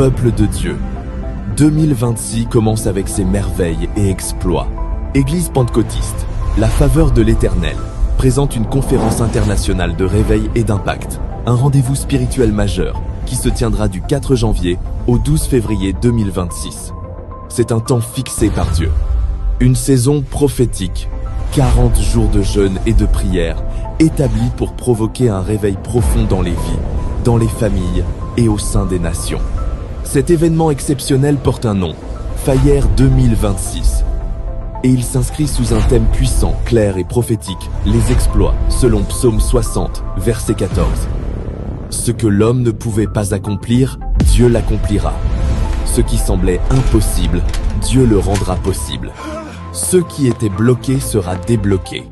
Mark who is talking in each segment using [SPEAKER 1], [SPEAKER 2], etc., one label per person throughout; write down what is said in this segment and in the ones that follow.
[SPEAKER 1] Peuple de Dieu. 2026 commence avec ses merveilles et exploits. Église pentecôtiste, la faveur de l'Éternel, présente une conférence internationale de réveil et d'impact, un rendez-vous spirituel majeur qui se tiendra du 4 janvier au 12 février 2026. C'est un temps fixé par Dieu. Une saison prophétique, 40 jours de jeûne et de prière, établis pour provoquer un réveil profond dans les vies, dans les familles et au sein des nations. Cet événement exceptionnel porte un nom, Fire 2026. Et il s'inscrit sous un thème puissant, clair et prophétique, les exploits, selon Psaume 60, verset 14. Ce que l'homme ne pouvait pas accomplir, Dieu l'accomplira. Ce qui semblait impossible, Dieu le rendra possible. Ce qui était bloqué sera débloqué.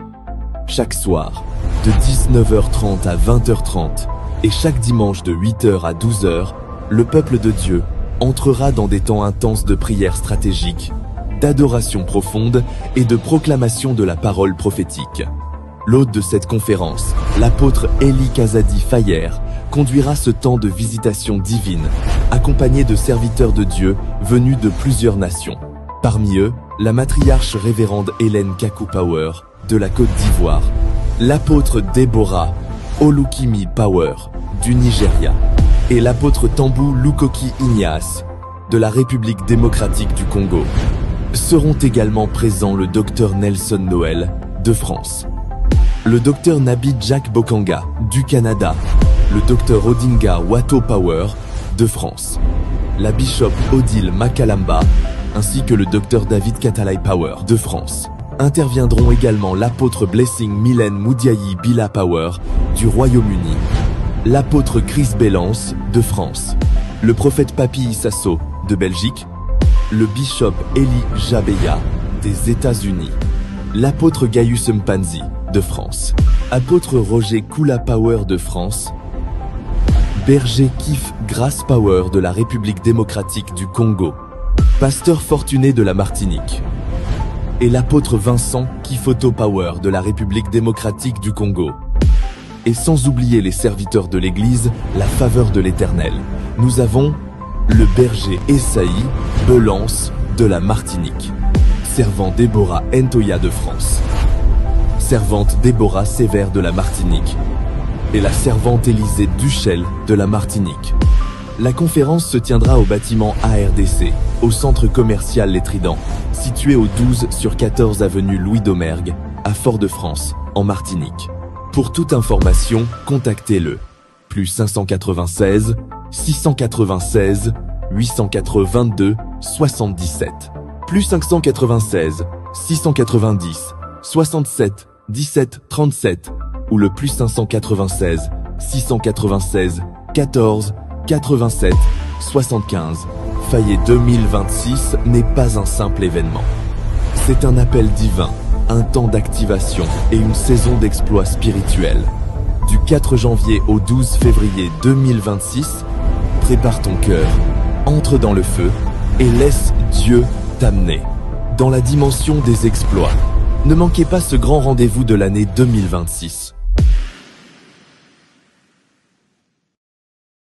[SPEAKER 1] Chaque soir, de 19h30 à 20h30, et chaque dimanche de 8h à 12h, le peuple de Dieu entrera dans des temps intenses de prière stratégique, d'adoration profonde et de proclamation de la parole prophétique. L'hôte de cette conférence, l'apôtre Eli Kazadi Fayer, conduira ce temps de visitation divine, accompagné de serviteurs de Dieu venus de plusieurs nations. Parmi eux, la matriarche révérende Hélène Kaku Power, de la Côte d'Ivoire, l'apôtre Deborah Olukimi Power, du Nigeria, et l'apôtre Tambou Lukoki Ignace, de la République démocratique du Congo. Seront également présents le docteur Nelson Noël, de France, le docteur Nabi Jack Bokanga, du Canada, le docteur Odinga Wato Power, de France, la bishop Odile Makalamba, ainsi que le docteur David Katalai Power, de France. Interviendront également l'apôtre Blessing Mylène Moudiayi Bila Power, du Royaume-Uni, l'apôtre Chris Bellance, de France, le prophète Papi Issasso, de Belgique, le bishop Eli Jabeya, des États-Unis, l'apôtre Gaius Mpanzi, de France, apôtre Roger Kula Power de France, berger Kif Grace Power de la République démocratique du Congo, pasteur Fortuné de la Martinique, et l'apôtre Vincent Kifoto Power de la République démocratique du Congo. Et sans oublier les serviteurs de l'Église, la faveur de l'Éternel. Nous avons le berger Essaï Belance de la Martinique, servant Déborah Ntoya de France, servante Déborah Sévère de la Martinique, et la servante Élisée Duchel de la Martinique. La conférence se tiendra au bâtiment ARDC, au centre commercial Les Tridents, situé au 12 sur 14 avenue Louis Domergue, à Fort-de-France, en Martinique. Pour toute information, contactez-le. Plus 596 696 882 77. Plus 596 690 67 17 37 ou le plus 596 696 14 87 75. Fire 2026 n'est pas un simple événement. C'est un appel divin, un temps d'activation et une saison d'exploits spirituels. Du 4 janvier au 12 février 2026, prépare ton cœur, entre dans le feu et laisse Dieu t'amener dans la dimension des exploits. Ne manquez pas ce grand rendez-vous de l'année 2026.